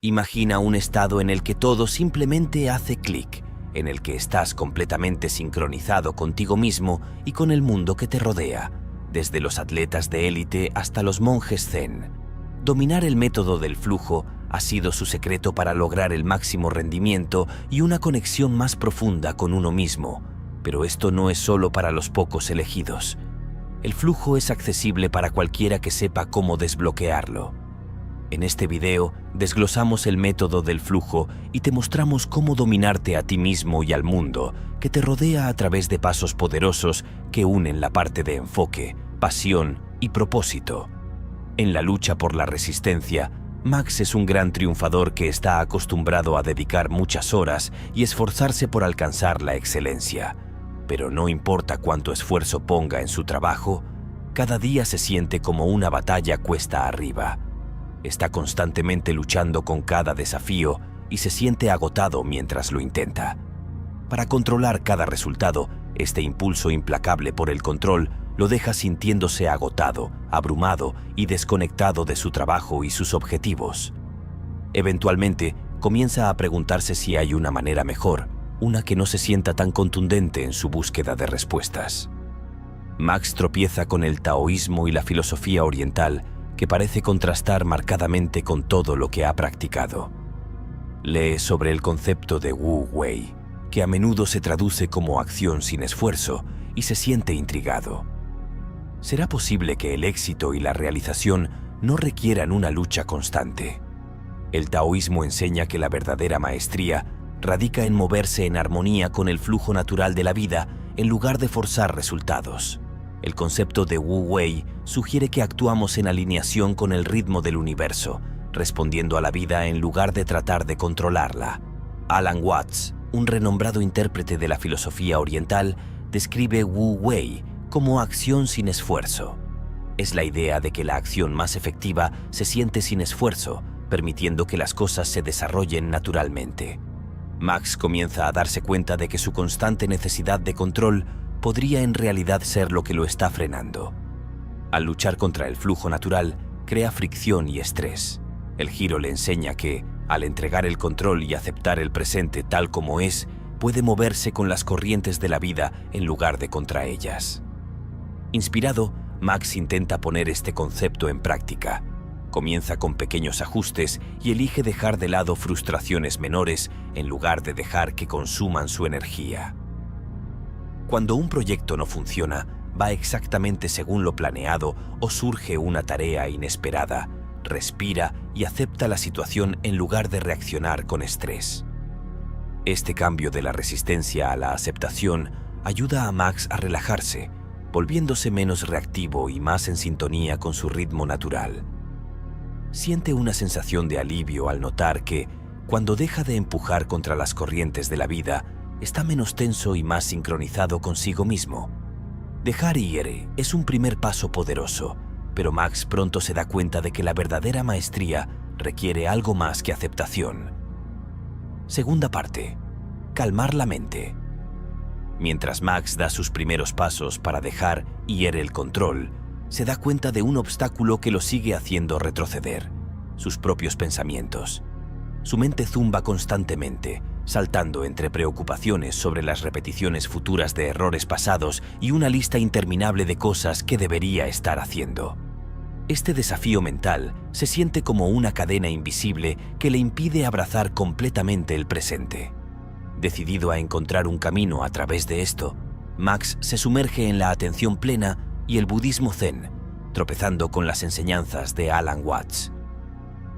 Imagina un estado en el que todo simplemente hace clic, en el que estás completamente sincronizado contigo mismo y con el mundo que te rodea, desde los atletas de élite hasta los monjes zen. Dominar el método del flujo ha sido su secreto para lograr el máximo rendimiento y una conexión más profunda con uno mismo. Pero esto no es solo para los pocos elegidos. El flujo es accesible para cualquiera que sepa cómo desbloquearlo. En este video desglosamos el método del flujo y te mostramos cómo dominarte a ti mismo y al mundo que te rodea a través de pasos poderosos que unen la parte de enfoque, pasión y propósito. En la lucha por la resistencia, Max es un gran triunfador que está acostumbrado a dedicar muchas horas y esforzarse por alcanzar la excelencia. Pero no importa cuánto esfuerzo ponga en su trabajo, cada día se siente como una batalla cuesta arriba. Está constantemente luchando con cada desafío y se siente agotado mientras lo intenta. Para controlar cada resultado, este impulso implacable por el control lo deja sintiéndose agotado, abrumado y desconectado de su trabajo y sus objetivos. Eventualmente, comienza a preguntarse si hay una manera mejor, una que no se sienta tan contundente en su búsqueda de respuestas. Max tropieza con el taoísmo y la filosofía oriental, que parece contrastar marcadamente con todo lo que ha practicado. Lee sobre el concepto de Wu Wei, que a menudo se traduce como acción sin esfuerzo, y se siente intrigado. ¿Será posible que el éxito y la realización no requieran una lucha constante? El taoísmo enseña que la verdadera maestría radica en moverse en armonía con el flujo natural de la vida en lugar de forzar resultados. El concepto de Wu Wei sugiere que actuamos en alineación con el ritmo del universo, respondiendo a la vida en lugar de tratar de controlarla. Alan Watts, un renombrado intérprete de la filosofía oriental, describe Wu Wei como acción sin esfuerzo. Es la idea de que la acción más efectiva se siente sin esfuerzo, permitiendo que las cosas se desarrollen naturalmente. Max comienza a darse cuenta de que su constante necesidad de control podría en realidad ser lo que lo está frenando. Al luchar contra el flujo natural, crea fricción y estrés. El giro le enseña que, al entregar el control y aceptar el presente tal como es, puede moverse con las corrientes de la vida en lugar de contra ellas. Inspirado, Max intenta poner este concepto en práctica. Comienza con pequeños ajustes y elige dejar de lado frustraciones menores en lugar de dejar que consuman su energía. Cuando un proyecto no funciona, va exactamente según lo planeado o surge una tarea inesperada, respira y acepta la situación en lugar de reaccionar con estrés. Este cambio de la resistencia a la aceptación ayuda a Max a relajarse, volviéndose menos reactivo y más en sintonía con su ritmo natural. Siente una sensación de alivio al notar que, cuando deja de empujar contra las corrientes de la vida, está menos tenso y más sincronizado consigo mismo. Dejar ir es un primer paso poderoso, pero Max pronto se da cuenta de que la verdadera maestría requiere algo más que aceptación. Segunda parte: calmar la mente. Mientras Max da sus primeros pasos para dejar ir el control, se da cuenta de un obstáculo que lo sigue haciendo retroceder: sus propios pensamientos. Su mente zumba constantemente, saltando entre preocupaciones sobre las repeticiones futuras de errores pasados y una lista interminable de cosas que debería estar haciendo. Este desafío mental se siente como una cadena invisible que le impide abrazar completamente el presente. Decidido a encontrar un camino a través de esto, Max se sumerge en la atención plena y el budismo zen, tropezando con las enseñanzas de Alan Watts.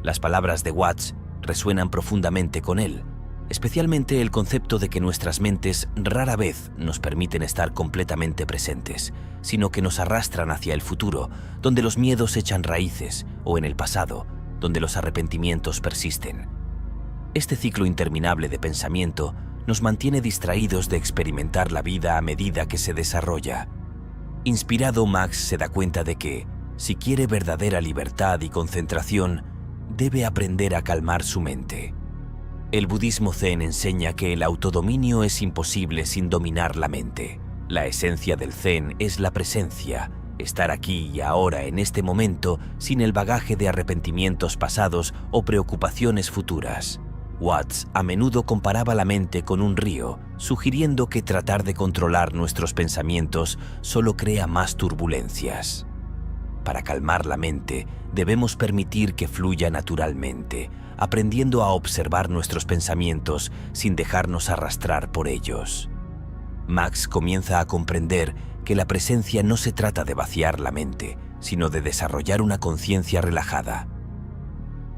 Las palabras de Watts resuenan profundamente con él, especialmente el concepto de que nuestras mentes rara vez nos permiten estar completamente presentes, sino que nos arrastran hacia el futuro, donde los miedos echan raíces, o en el pasado, donde los arrepentimientos persisten. Este ciclo interminable de pensamiento nos mantiene distraídos de experimentar la vida a medida que se desarrolla. Inspirado, Max se da cuenta de que, si quiere verdadera libertad y concentración, debe aprender a calmar su mente. El budismo zen enseña que el autodominio es imposible sin dominar la mente. La esencia del zen es la presencia, estar aquí y ahora en este momento sin el bagaje de arrepentimientos pasados o preocupaciones futuras. Watts a menudo comparaba la mente con un río, sugiriendo que tratar de controlar nuestros pensamientos solo crea más turbulencias. Para calmar la mente, debemos permitir que fluya naturalmente, aprendiendo a observar nuestros pensamientos sin dejarnos arrastrar por ellos. Max comienza a comprender que la presencia no se trata de vaciar la mente, sino de desarrollar una conciencia relajada.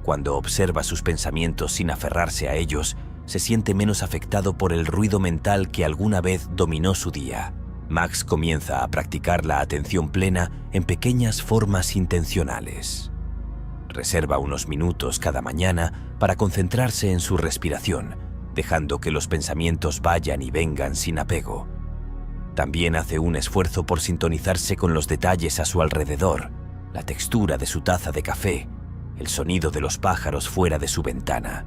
Cuando observa sus pensamientos sin aferrarse a ellos, se siente menos afectado por el ruido mental que alguna vez dominó su día. Max comienza a practicar la atención plena en pequeñas formas intencionales. Reserva unos minutos cada mañana para concentrarse en su respiración, dejando que los pensamientos vayan y vengan sin apego. También hace un esfuerzo por sintonizarse con los detalles a su alrededor, la textura de su taza de café, el sonido de los pájaros fuera de su ventana.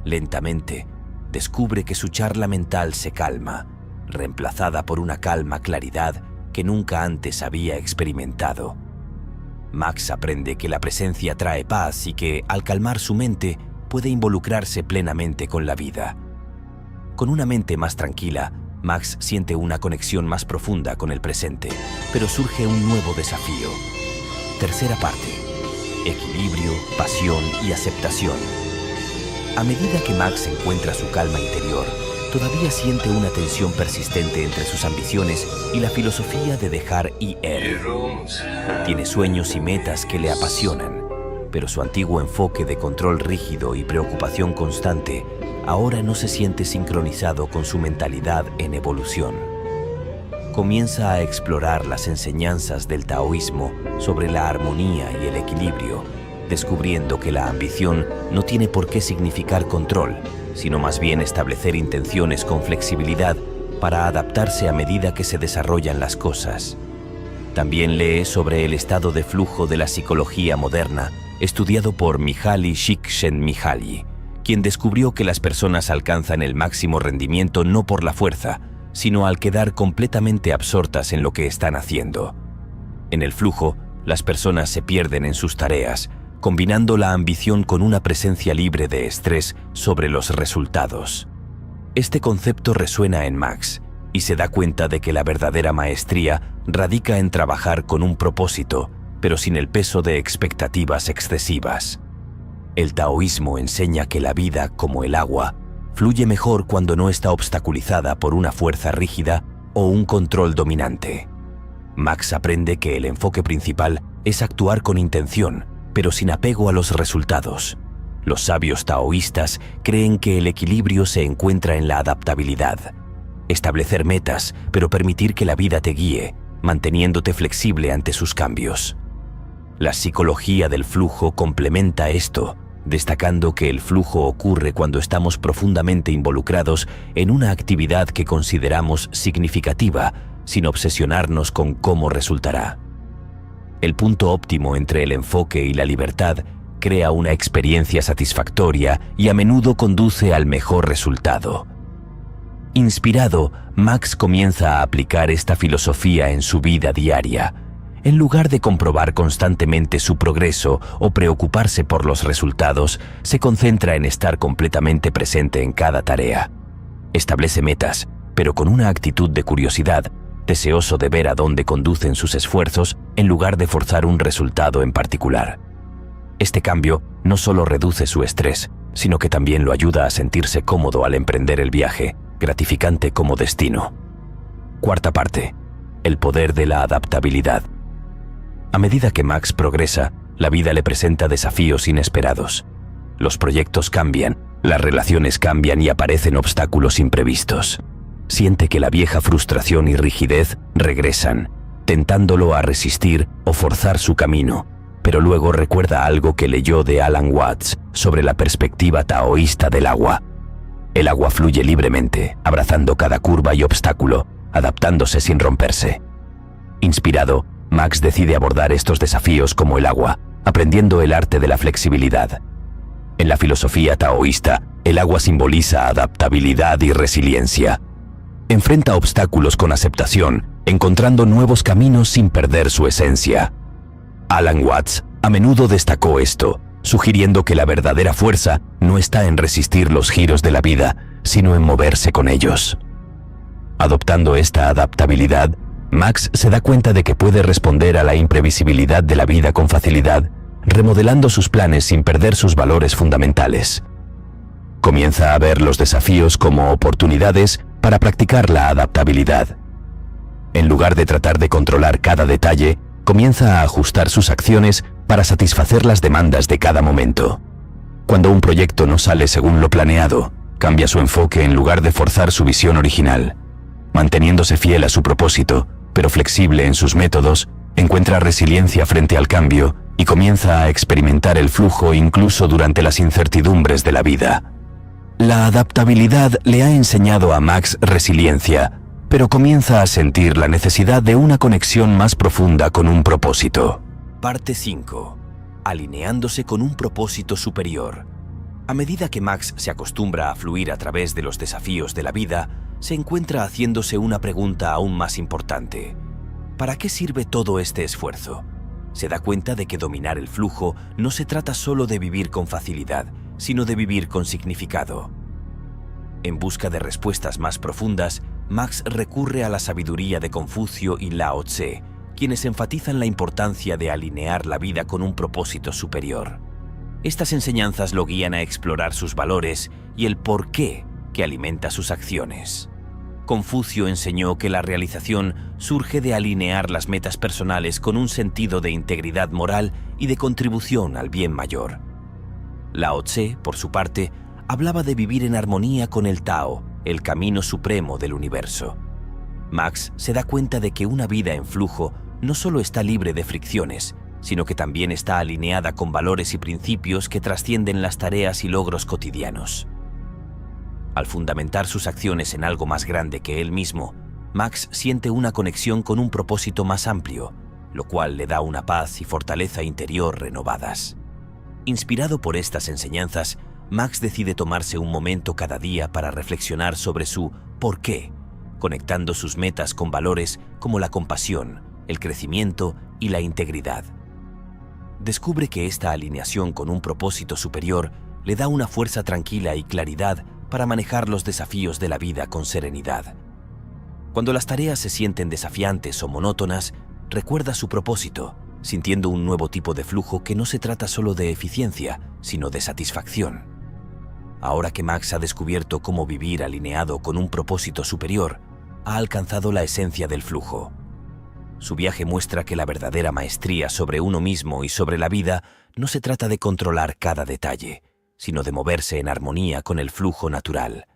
Lentamente, descubre que su charla mental se calma, reemplazada por una calma claridad que nunca antes había experimentado. Max aprende que la presencia trae paz y que, al calmar su mente, puede involucrarse plenamente con la vida. Con una mente más tranquila, Max siente una conexión más profunda con el presente, pero surge un nuevo desafío. Tercera parte: equilibrio, pasión y aceptación. A medida que Max encuentra su calma interior, todavía siente una tensión persistente entre sus ambiciones y la filosofía de dejar ir. Tiene sueños y metas que le apasionan, pero su antiguo enfoque de control rígido y preocupación constante ahora no se siente sincronizado con su mentalidad en evolución. Comienza a explorar las enseñanzas del taoísmo sobre la armonía y el equilibrio, descubriendo que la ambición no tiene por qué significar control, sino más bien establecer intenciones con flexibilidad para adaptarse a medida que se desarrollan las cosas. También lee sobre el estado de flujo de la psicología moderna, estudiado por Mihaly Csikszentmihalyi, quien descubrió que las personas alcanzan el máximo rendimiento no por la fuerza, sino al quedar completamente absortas en lo que están haciendo. En el flujo, las personas se pierden en sus tareas, combinando la ambición con una presencia libre de estrés sobre los resultados. Este concepto resuena en Max y se da cuenta de que la verdadera maestría radica en trabajar con un propósito, pero sin el peso de expectativas excesivas. El taoísmo enseña que la vida, como el agua, fluye mejor cuando no está obstaculizada por una fuerza rígida o un control dominante. Max aprende que el enfoque principal es actuar con intención, pero sin apego a los resultados. Los sabios taoístas creen que el equilibrio se encuentra en la adaptabilidad. Establecer metas, pero permitir que la vida te guíe, manteniéndote flexible ante sus cambios. La psicología del flujo complementa esto, destacando que el flujo ocurre cuando estamos profundamente involucrados en una actividad que consideramos significativa, sin obsesionarnos con cómo resultará. El punto óptimo entre el enfoque y la libertad crea una experiencia satisfactoria y a menudo conduce al mejor resultado. Inspirado, Max comienza a aplicar esta filosofía en su vida diaria. En lugar de comprobar constantemente su progreso o preocuparse por los resultados, se concentra en estar completamente presente en cada tarea. Establece metas, pero con una actitud de curiosidad, deseoso de ver a dónde conducen sus esfuerzos en lugar de forzar un resultado en particular. Este cambio no solo reduce su estrés, sino que también lo ayuda a sentirse cómodo al emprender el viaje, gratificante como destino. Cuarta parte: el poder de la adaptabilidad. A medida que Max progresa, la vida le presenta desafíos inesperados. Los proyectos cambian, las relaciones cambian y aparecen obstáculos imprevistos. Siente que la vieja frustración y rigidez regresan, tentándolo a resistir o forzar su camino, pero luego recuerda algo que leyó de Alan Watts sobre la perspectiva taoísta del agua. El agua fluye libremente, abrazando cada curva y obstáculo, adaptándose sin romperse. Inspirado, Max decide abordar estos desafíos como el agua, aprendiendo el arte de la flexibilidad. En la filosofía taoísta, el agua simboliza adaptabilidad y resiliencia. Enfrenta obstáculos con aceptación, encontrando nuevos caminos sin perder su esencia. Alan Watts a menudo destacó esto, sugiriendo que la verdadera fuerza no está en resistir los giros de la vida, sino en moverse con ellos. Adoptando esta adaptabilidad, Max se da cuenta de que puede responder a la imprevisibilidad de la vida con facilidad, remodelando sus planes sin perder sus valores fundamentales. Comienza a ver los desafíos como oportunidades para practicar la adaptabilidad. En lugar de tratar de controlar cada detalle, comienza a ajustar sus acciones para satisfacer las demandas de cada momento. Cuando un proyecto no sale según lo planeado, cambia su enfoque en lugar de forzar su visión original. Manteniéndose fiel a su propósito, pero flexible en sus métodos, encuentra resiliencia frente al cambio y comienza a experimentar el flujo incluso durante las incertidumbres de la vida. La adaptabilidad le ha enseñado a Max resiliencia, pero comienza a sentir la necesidad de una conexión más profunda con un propósito. Parte 5. Alineándose con un propósito superior. A medida que Max se acostumbra a fluir a través de los desafíos de la vida, se encuentra haciéndose una pregunta aún más importante. ¿Para qué sirve todo este esfuerzo? Se da cuenta de que dominar el flujo no se trata solo de vivir con facilidad, sino de vivir con significado. En busca de respuestas más profundas, Max recurre a la sabiduría de Confucio y Lao Tse, quienes enfatizan la importancia de alinear la vida con un propósito superior. Estas enseñanzas lo guían a explorar sus valores y el porqué que alimenta sus acciones. Confucio enseñó que la realización surge de alinear las metas personales con un sentido de integridad moral y de contribución al bien mayor. Lao Tse, por su parte, hablaba de vivir en armonía con el Tao, el camino supremo del universo. Max se da cuenta de que una vida en flujo no solo está libre de fricciones, sino que también está alineada con valores y principios que trascienden las tareas y logros cotidianos. Al fundamentar sus acciones en algo más grande que él mismo, Max siente una conexión con un propósito más amplio, lo cual le da una paz y fortaleza interior renovadas. Inspirado por estas enseñanzas, Max decide tomarse un momento cada día para reflexionar sobre su ¿por qué?, conectando sus metas con valores como la compasión, el crecimiento y la integridad. Descubre que esta alineación con un propósito superior le da una fuerza tranquila y claridad para manejar los desafíos de la vida con serenidad. Cuando las tareas se sienten desafiantes o monótonas, recuerda su propósito, sintiendo un nuevo tipo de flujo que no se trata solo de eficiencia, sino de satisfacción. Ahora que Max ha descubierto cómo vivir alineado con un propósito superior, ha alcanzado la esencia del flujo. Su viaje muestra que la verdadera maestría sobre uno mismo y sobre la vida no se trata de controlar cada detalle, sino de moverse en armonía con el flujo natural.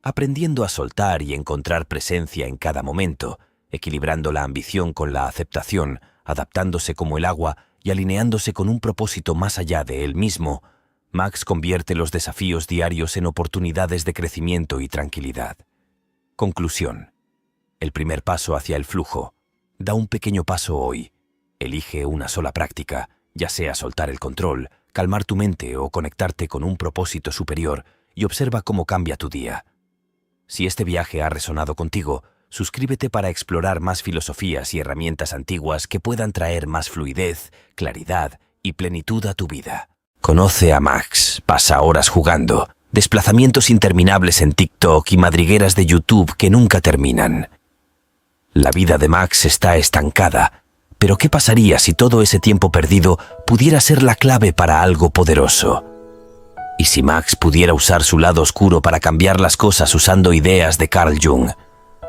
Aprendiendo a soltar y encontrar presencia en cada momento, equilibrando la ambición con la aceptación, adaptándose como el agua y alineándose con un propósito más allá de él mismo, Max convierte los desafíos diarios en oportunidades de crecimiento y tranquilidad. Conclusión. El primer paso hacia el flujo. Da un pequeño paso hoy. Elige una sola práctica, ya sea soltar el control, calmar tu mente o conectarte con un propósito superior, y observa cómo cambia tu día. Si este viaje ha resonado contigo, suscríbete para explorar más filosofías y herramientas antiguas que puedan traer más fluidez, claridad y plenitud a tu vida. Conoce a Max, pasa horas jugando, desplazamientos interminables en TikTok y madrigueras de YouTube que nunca terminan. La vida de Max está estancada, pero ¿qué pasaría si todo ese tiempo perdido pudiera ser la clave para algo poderoso? ¿Y si Max pudiera usar su lado oscuro para cambiar las cosas usando ideas de Carl Jung?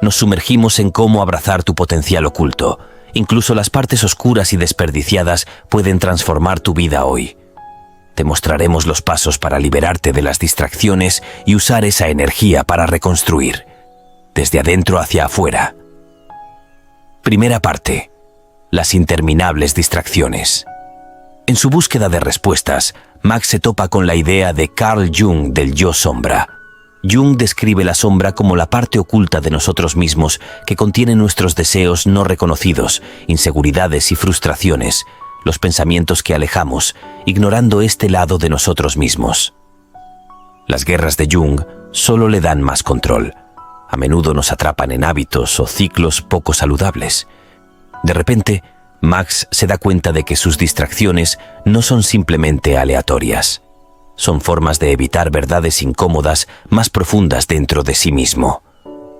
Nos sumergimos en cómo abrazar tu potencial oculto. Incluso las partes oscuras y desperdiciadas pueden transformar tu vida hoy. Te mostraremos los pasos para liberarte de las distracciones y usar esa energía para reconstruir, desde adentro hacia afuera. Primera parte. Las interminables distracciones. En su búsqueda de respuestas, Max se topa con la idea de Carl Jung del yo sombra. Jung describe la sombra como la parte oculta de nosotros mismos que contiene nuestros deseos no reconocidos, inseguridades y frustraciones, los pensamientos que alejamos, ignorando este lado de nosotros mismos. Las guerras de Jung solo le dan más control. a menudo nos atrapan en hábitos o ciclos poco saludables. De repente, Max se da cuenta de que sus distracciones no son simplemente aleatorias. Son formas de evitar verdades incómodas más profundas dentro de sí mismo.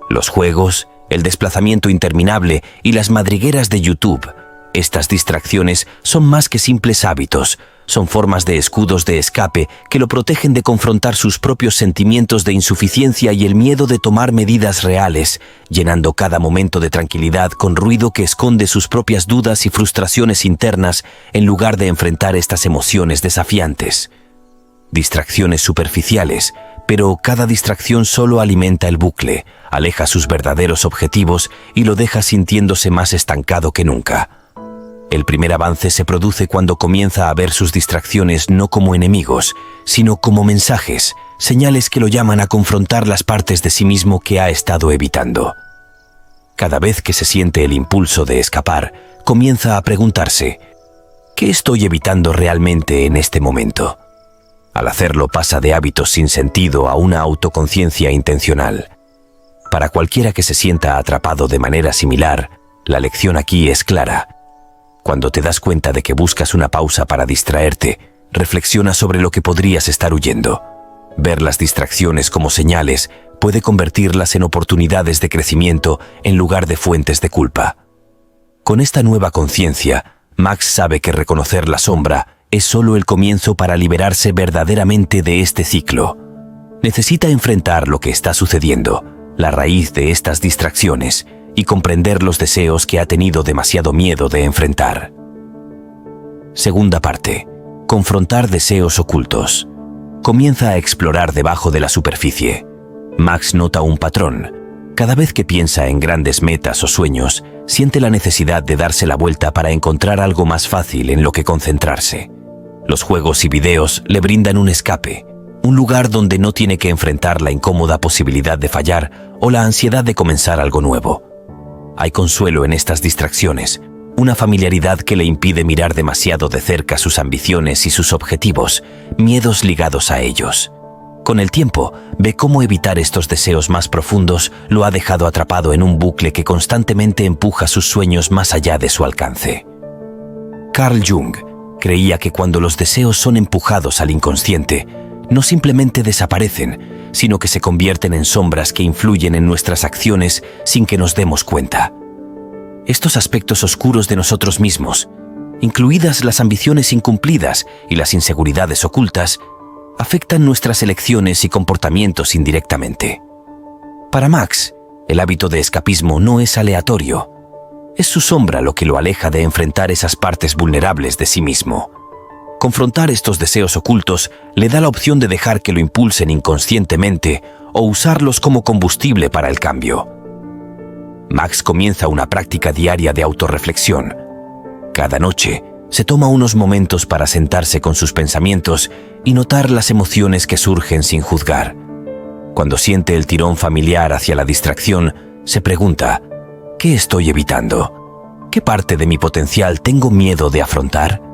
Los juegos, el desplazamiento interminable y las madrigueras de YouTube. Estas distracciones son más que simples hábitos, son formas de escudos de escape que lo protegen de confrontar sus propios sentimientos de insuficiencia y el miedo de tomar medidas reales, llenando cada momento de tranquilidad con ruido que esconde sus propias dudas y frustraciones internas en lugar de enfrentar estas emociones desafiantes. Distracciones superficiales, pero cada distracción solo alimenta el bucle, aleja sus verdaderos objetivos y lo deja sintiéndose más estancado que nunca. El primer avance se produce cuando comienza a ver sus distracciones no como enemigos, sino como mensajes, señales que lo llaman a confrontar las partes de sí mismo que ha estado evitando. Cada vez que se siente el impulso de escapar, comienza a preguntarse, ¿qué estoy evitando realmente en este momento? Al hacerlo pasa de hábitos sin sentido a una autoconciencia intencional. Para cualquiera que se sienta atrapado de manera similar, la lección aquí es clara. Cuando te das cuenta de que buscas una pausa para distraerte, reflexiona sobre lo que podrías estar huyendo. Ver las distracciones como señales puede convertirlas en oportunidades de crecimiento en lugar de fuentes de culpa. Con esta nueva conciencia, Max sabe que reconocer la sombra es solo el comienzo para liberarse verdaderamente de este ciclo. Necesita enfrentar lo que está sucediendo, la raíz de estas distracciones, y comprender los deseos que ha tenido demasiado miedo de enfrentar. Segunda parte. Confrontar deseos ocultos. Comienza a explorar debajo de la superficie. Max nota un patrón. Cada vez que piensa en grandes metas o sueños, siente la necesidad de darse la vuelta para encontrar algo más fácil en lo que concentrarse. Los juegos y videos le brindan un escape, un lugar donde no tiene que enfrentar la incómoda posibilidad de fallar o la ansiedad de comenzar algo nuevo. Hay consuelo en estas distracciones, una familiaridad que le impide mirar demasiado de cerca sus ambiciones y sus objetivos, miedos ligados a ellos. Con el tiempo, ve cómo evitar estos deseos más profundos lo ha dejado atrapado en un bucle que constantemente empuja sus sueños más allá de su alcance. Carl Jung creía que cuando los deseos son empujados al inconsciente, no simplemente desaparecen, sino que se convierten en sombras que influyen en nuestras acciones sin que nos demos cuenta. Estos aspectos oscuros de nosotros mismos, incluidas las ambiciones incumplidas y las inseguridades ocultas, afectan nuestras elecciones y comportamientos indirectamente. Para Max, el hábito de escapismo no es aleatorio. Es su sombra lo que lo aleja de enfrentar esas partes vulnerables de sí mismo. Confrontar estos deseos ocultos le da la opción de dejar que lo impulsen inconscientemente o usarlos como combustible para el cambio. Max comienza una práctica diaria de autorreflexión. Cada noche se toma unos momentos para sentarse con sus pensamientos y notar las emociones que surgen sin juzgar. Cuando siente el tirón familiar hacia la distracción, se pregunta, ¿qué estoy evitando? ¿Qué parte de mi potencial tengo miedo de afrontar?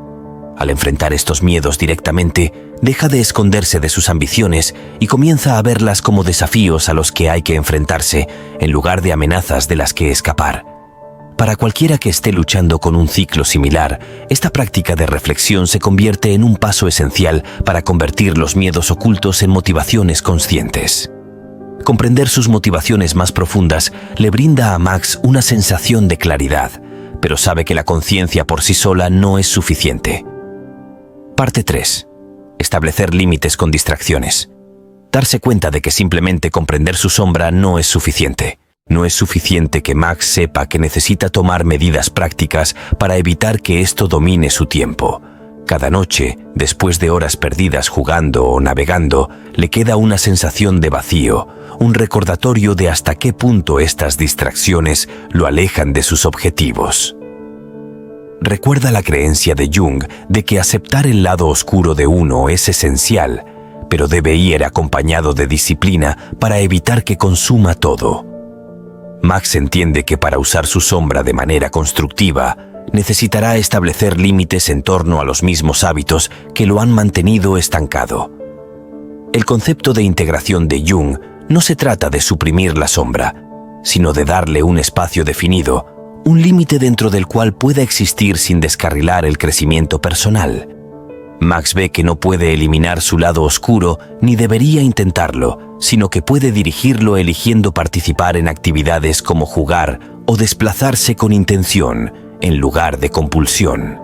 Al enfrentar estos miedos directamente, deja de esconderse de sus ambiciones y comienza a verlas como desafíos a los que hay que enfrentarse, en lugar de amenazas de las que escapar. Para cualquiera que esté luchando con un ciclo similar, esta práctica de reflexión se convierte en un paso esencial para convertir los miedos ocultos en motivaciones conscientes. Comprender sus motivaciones más profundas le brinda a Max una sensación de claridad, pero sabe que la conciencia por sí sola no es suficiente. Parte 3. Establecer límites con distracciones. Darse cuenta de que simplemente comprender su sombra no es suficiente. No es suficiente que Max sepa que necesita tomar medidas prácticas para evitar que esto domine su tiempo. Cada noche, después de horas perdidas jugando o navegando, le queda una sensación de vacío, un recordatorio de hasta qué punto estas distracciones lo alejan de sus objetivos. Recuerda la creencia de Jung de que aceptar el lado oscuro de uno es esencial, pero debe ir acompañado de disciplina para evitar que consuma todo. Max entiende que para usar su sombra de manera constructiva, necesitará establecer límites en torno a los mismos hábitos que lo han mantenido estancado. El concepto de integración de Jung no se trata de suprimir la sombra, sino de darle un espacio definido, un límite dentro del cual pueda existir sin descarrilar el crecimiento personal. Max ve que no puede eliminar su lado oscuro ni debería intentarlo, sino que puede dirigirlo eligiendo participar en actividades como jugar o desplazarse con intención, en lugar de compulsión.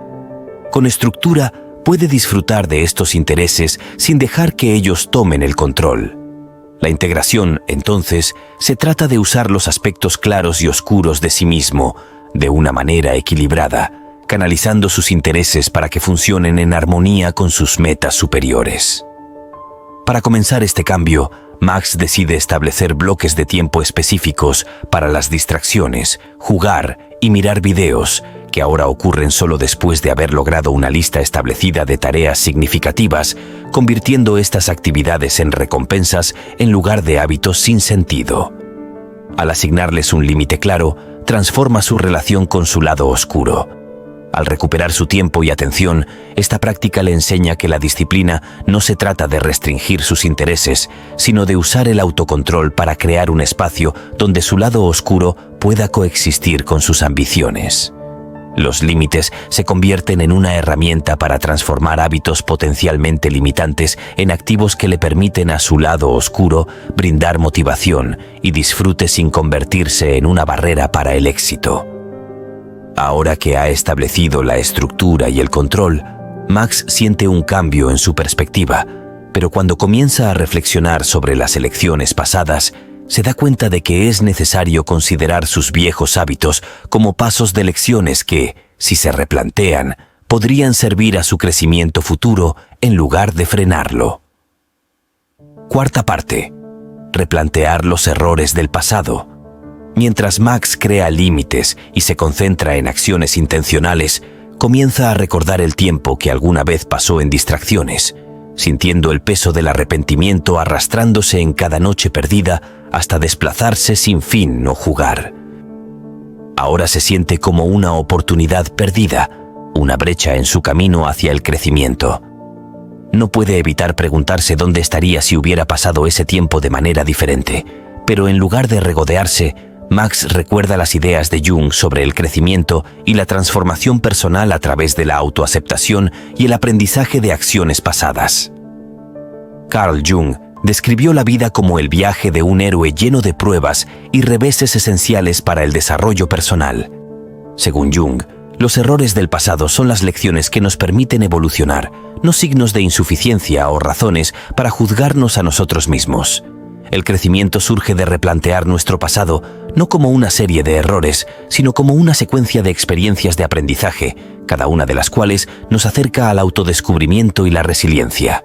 Con estructura, puede disfrutar de estos intereses sin dejar que ellos tomen el control. La integración, entonces, se trata de usar los aspectos claros y oscuros de sí mismo de una manera equilibrada, canalizando sus intereses para que funcionen en armonía con sus metas superiores. Para comenzar este cambio, Max decide establecer bloques de tiempo específicos para las distracciones, jugar y mirar videos, que ahora ocurren solo después de haber logrado una lista establecida de tareas significativas, convirtiendo estas actividades en recompensas en lugar de hábitos sin sentido. Al asignarles un límite claro, transforma su relación con su lado oscuro. Al recuperar su tiempo y atención, esta práctica le enseña que la disciplina no se trata de restringir sus intereses, sino de usar el autocontrol para crear un espacio donde su lado oscuro pueda coexistir con sus ambiciones. Los límites se convierten en una herramienta para transformar hábitos potencialmente limitantes en activos que le permiten a su lado oscuro brindar motivación y disfrute sin convertirse en una barrera para el éxito. Ahora que ha establecido la estructura y el control, Max siente un cambio en su perspectiva, pero cuando comienza a reflexionar sobre las elecciones pasadas, se da cuenta de que es necesario considerar sus viejos hábitos como pasos de lecciones que, si se replantean, podrían servir a su crecimiento futuro en lugar de frenarlo. Cuarta parte. Replantear los errores del pasado. Mientras Max crea límites y se concentra en acciones intencionales, comienza a recordar el tiempo que alguna vez pasó en distracciones, sintiendo el peso del arrepentimiento arrastrándose en cada noche perdida hasta desplazarse sin fin o jugar. Ahora se siente como una oportunidad perdida, una brecha en su camino hacia el crecimiento. No puede evitar preguntarse dónde estaría si hubiera pasado ese tiempo de manera diferente, pero en lugar de regodearse, Max recuerda las ideas de Jung sobre el crecimiento y la transformación personal a través de la autoaceptación y el aprendizaje de acciones pasadas. Carl Jung describió la vida como el viaje de un héroe lleno de pruebas y reveses esenciales para el desarrollo personal. Según Jung, los errores del pasado son las lecciones que nos permiten evolucionar, no signos de insuficiencia o razones para juzgarnos a nosotros mismos. El crecimiento surge de replantear nuestro pasado, no como una serie de errores, sino como una secuencia de experiencias de aprendizaje, cada una de las cuales nos acerca al autodescubrimiento y la resiliencia.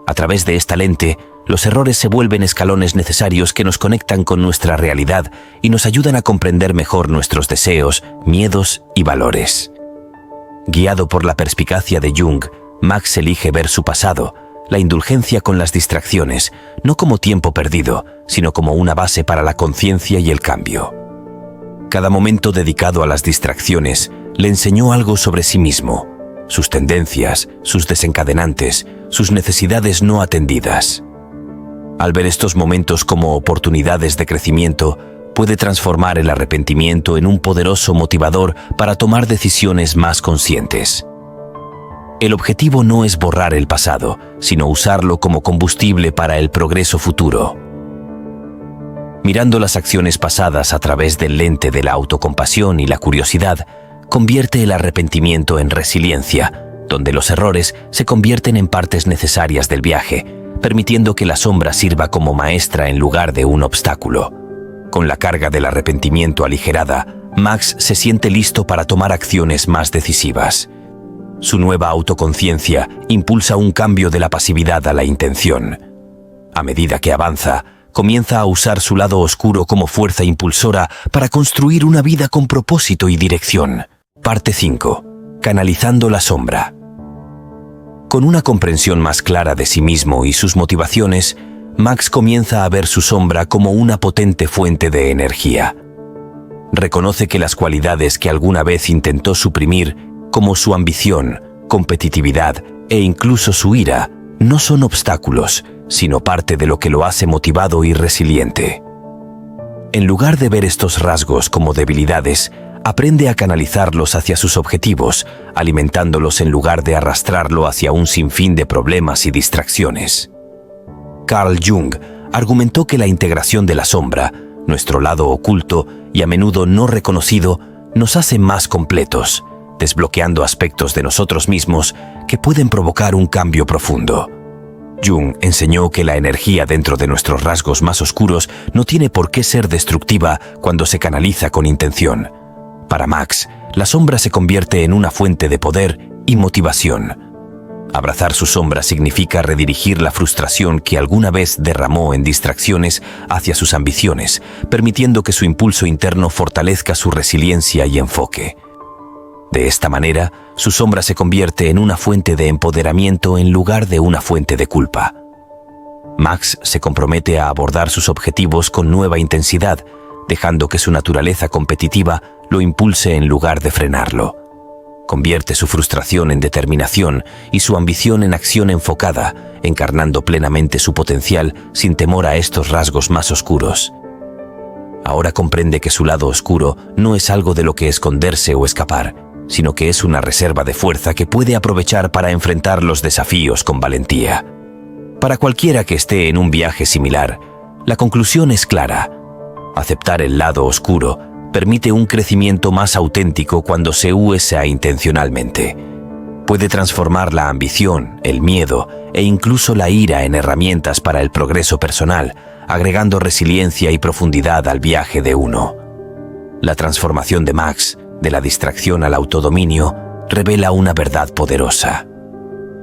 A través de esta lente, los errores se vuelven escalones necesarios que nos conectan con nuestra realidad y nos ayudan a comprender mejor nuestros deseos, miedos y valores. Guiado por la perspicacia de Jung, Max elige ver su pasado, la indulgencia con las distracciones, no como tiempo perdido, sino como una base para la conciencia y el cambio. Cada momento dedicado a las distracciones le enseñó algo sobre sí mismo, sus tendencias, sus desencadenantes, sus necesidades no atendidas. Al ver estos momentos como oportunidades de crecimiento, puede transformar el arrepentimiento en un poderoso motivador para tomar decisiones más conscientes. El objetivo no es borrar el pasado, sino usarlo como combustible para el progreso futuro. Mirando las acciones pasadas a través del lente de la autocompasión y la curiosidad, convierte el arrepentimiento en resiliencia, donde los errores se convierten en partes necesarias del viaje, permitiendo que la sombra sirva como maestra en lugar de un obstáculo. Con la carga del arrepentimiento aligerada, Max se siente listo para tomar acciones más decisivas. Su nueva autoconciencia impulsa un cambio de la pasividad a la intención. A medida que avanza, comienza a usar su lado oscuro como fuerza impulsora para construir una vida con propósito y dirección. Parte 5. Canalizando la sombra. Con una comprensión más clara de sí mismo y sus motivaciones, Max comienza a ver su sombra como una potente fuente de energía. Reconoce que las cualidades que alguna vez intentó suprimir, como su ambición, competitividad e incluso su ira, no son obstáculos, sino parte de lo que lo hace motivado y resiliente. En lugar de ver estos rasgos como debilidades, aprende a canalizarlos hacia sus objetivos, alimentándolos en lugar de arrastrarlo hacia un sinfín de problemas y distracciones. Carl Jung argumentó que la integración de la sombra, nuestro lado oculto y a menudo no reconocido, nos hace más completos, desbloqueando aspectos de nosotros mismos que pueden provocar un cambio profundo. Jung enseñó que la energía dentro de nuestros rasgos más oscuros no tiene por qué ser destructiva cuando se canaliza con intención. Para Max, la sombra se convierte en una fuente de poder y motivación. Abrazar su sombra significa redirigir la frustración que alguna vez derramó en distracciones hacia sus ambiciones, permitiendo que su impulso interno fortalezca su resiliencia y enfoque. De esta manera, su sombra se convierte en una fuente de empoderamiento en lugar de una fuente de culpa. Max se compromete a abordar sus objetivos con nueva intensidad, dejando que su naturaleza competitiva lo impulse en lugar de frenarlo. Convierte su frustración en determinación y su ambición en acción enfocada, encarnando plenamente su potencial sin temor a estos rasgos más oscuros. Ahora comprende que su lado oscuro no es algo de lo que esconderse o escapar, sino que es una reserva de fuerza que puede aprovechar para enfrentar los desafíos con valentía. Para cualquiera que esté en un viaje similar, la conclusión es clara. Aceptar el lado oscuro permite un crecimiento más auténtico cuando se usa intencionalmente. Puede transformar la ambición, el miedo e incluso la ira en herramientas para el progreso personal, agregando resiliencia y profundidad al viaje de uno. La transformación de Max, de la distracción al autodominio, revela una verdad poderosa.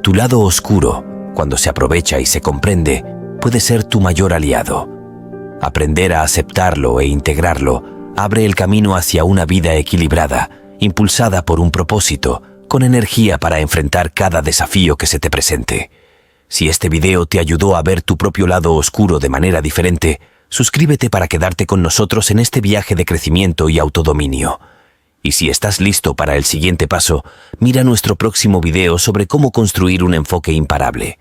Tu lado oscuro, cuando se aprovecha y se comprende, puede ser tu mayor aliado. Aprender a aceptarlo e integrarlo abre el camino hacia una vida equilibrada, impulsada por un propósito, con energía para enfrentar cada desafío que se te presente. Si este video te ayudó a ver tu propio lado oscuro de manera diferente, suscríbete para quedarte con nosotros en este viaje de crecimiento y autodominio. Y si estás listo para el siguiente paso, mira nuestro próximo video sobre cómo construir un enfoque imparable.